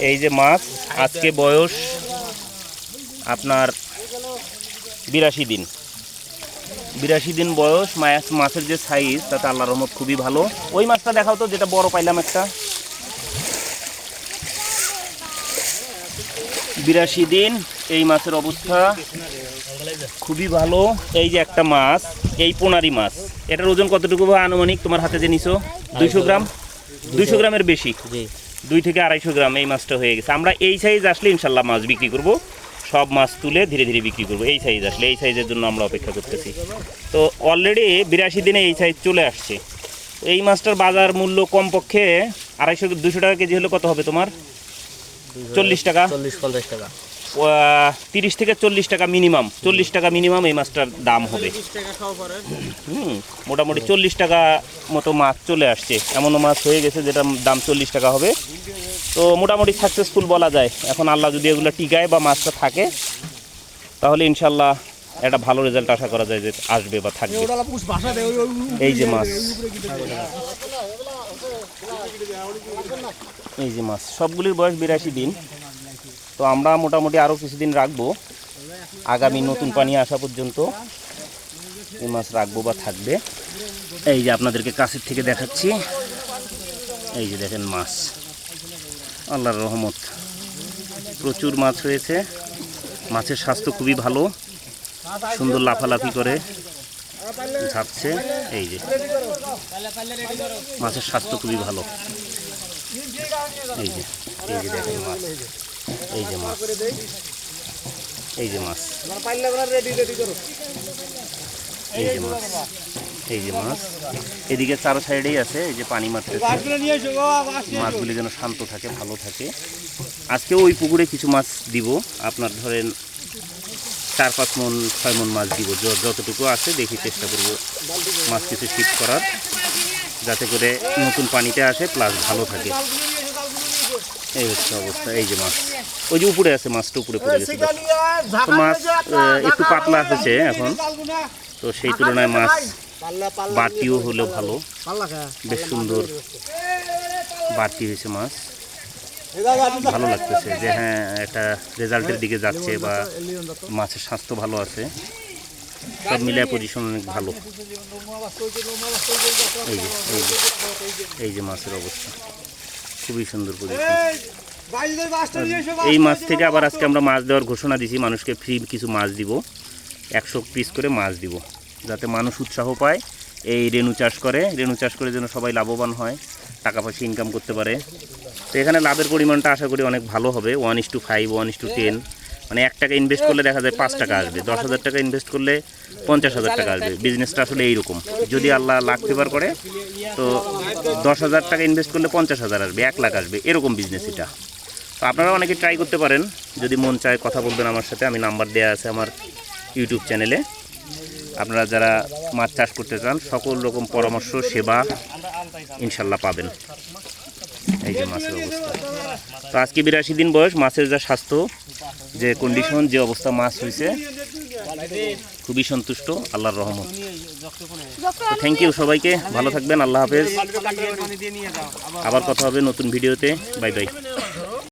এই যে মাছ আজকে বয়স আপনার 82 দিন। 82 দিন বয়স। মাছের যে সাইজ তাতে আল্লাহর রহমত খুবই ভালো। ওই মাছটা দেখাও তো, যেটা বড় পাইলাম একটা। 82 দিন এই মাছের অবস্থা খুবই ভালো। এই যে একটা মাছ, এই পোনারি মাছ, এটার ওজন কতটুকু আনুমানিক তোমার হাতে যে নিছো? 200 গ্রাম, 200 গ্রামের বেশি, 2 থেকে 250 গ্রাম এই মাছটা হয়ে গেছে। আমরা এই সাইজ আসলে ইনশাল্লাহ মাছ বিক্রি করব, সব মাছ তুলে ধীরে ধীরে বিক্রি করবো। এই সাইজ আসলে, এই সাইজের জন্য আমরা অপেক্ষা করতেছি। তো অলরেডি 82 দিনে এই সাইজ চলে আসছে। এই মাছটার বাজার মূল্য কমপক্ষে 250-200 টাকা কেজি হলে কত হবে তোমার? 40 টাকা, 40-50 টাকা, 30 থেকে 40 টাকা মিনিমাম। 40 টাকা মিনিমাম এই মাছটার দাম হবে। মোটামুটি 40 টাকা মতো মাছ চলে আসছে। এমনও মাছ হয়ে গেছে যেটার দাম 40 টাকা হবে। তো মোটামুটি সাকসেসফুল বলা যায়। এখন আল্লাহ যদি এগুলো টিকায় বা মাছটা থাকে, তাহলে ইনশাল্লাহ একটা ভালো রেজাল্ট আশা করা যায় যে আসবে বা থাকবে। এই যে মাছ, এই যে মাছ সবগুলির বয়স 82 দিন। তো আমরা মোটামুটি আরও কিছুদিন রাখবো, আগামী নতুন পানি আসা পর্যন্ত এই মাছ রাখবো বা থাকবে। এই যে আপনাদেরকে কাছের থেকে দেখাচ্ছি, এই যে দেখেন মাছ, আল্লাহর রহমত প্রচুর মাছ হয়েছে। মাছের স্বাস্থ্য খুবই ভালো, সুন্দর লাফালাফি করে ঝাপছে। এই যে মাছের স্বাস্থ্য খুবই ভালো। এই যে দেখেন মাছ, এই যে মাছ, এই যে মাছ, এই যে মাছ, এই যে মাছ। এদিকে চারো সাইডেই আছে। এই যে পানি মারতেছে, মাছগুলি যেন শান্ত থাকে, ভালো থাকে। আজকে ওই পুকুরে কিছু মাছ দিব, আপনার ধরেন 4-5 মন 6 মন মাছ দিব। যতটুকু আছে দেখি চেষ্টা করব মাছ কিছু শিফট করার, যাতে করে নতুন পানিতে আসে প্লাস ভালো থাকে। এই হচ্ছে অবস্থা। এই যে মাছ, ওই যে উপরে আছে, মাছটা উপরে পড়ে গেছে। তো মাছ একটু পাতলা হয়েছে এখন, তো সেই তুলনায় মাছ বাড়তিও হলেও ভালো, বেশ সুন্দর বাড়তি হয়েছে মাছ। ভালো লাগতেছে যে হ্যাঁ একটা রেজাল্টের দিকে যাচ্ছে বা মাছের স্বাস্থ্য ভালো আছে। সব মিলিয়ে পজিশন অনেক ভালো। এই যে এই যে মাছের অবস্থা খুবই সুন্দর পজিশন। এই মাছ থেকে আবার আজকে আমরা মাছ দেওয়ার ঘোষণা দিছি, মানুষকে ফ্রি কিছু মাছ দিব, 100 পিস করে মাছ দিব, যাতে মানুষ উৎসাহ পায় এই রেণু চাষ করে। রেণু চাষ করে যেন সবাই লাভবান হয়, টাকা পয়সা ইনকাম করতে পারে। তো এখানে লাভের পরিমাণটা আশা করি অনেক ভালো হবে, 1:5, 1:10। মানে 1 টাকা ইনভেস্ট করলে দেখা যায় 5 টাকা আসবে, 10,000 টাকা ইনভেস্ট করলে 50,000 টাকা আসবে। বিজনেসটা আসলে এইরকম, যদি আল্লাহ লাখ ফেভার করে তো 10,000 টাকা ইনভেস্ট করলে 50,000 আসবে, 1 লাখ আসবে, এরকম বিজনেস এটা। তো আপনারা অনেকে ট্রাই করতে পারেন, যদি মন চায় কথা বলবেন আমার সাথে। আমি নাম্বার দেওয়া আছে আমার ইউটিউব চ্যানেলে। আপনারা যারা মাছ চাষ করতে চান সকল রকম পরামর্শ সেবা ইনশাল্লাহ পাবেন। এই যে মাছের অবস্থা। তো আজকে 82 দিন বয়স, মাছের যা স্বাস্থ্য, যে কন্ডিশন, যে অবস্থা মাছ হয়েছে, খুবই সন্তুষ্ট, আল্লাহর রহমত। তো থ্যাংক ইউ সবাইকে, ভালো থাকবেন, আল্লাহ হাফেজ। আবার কথা হবে নতুন ভিডিওতে। Bye bye.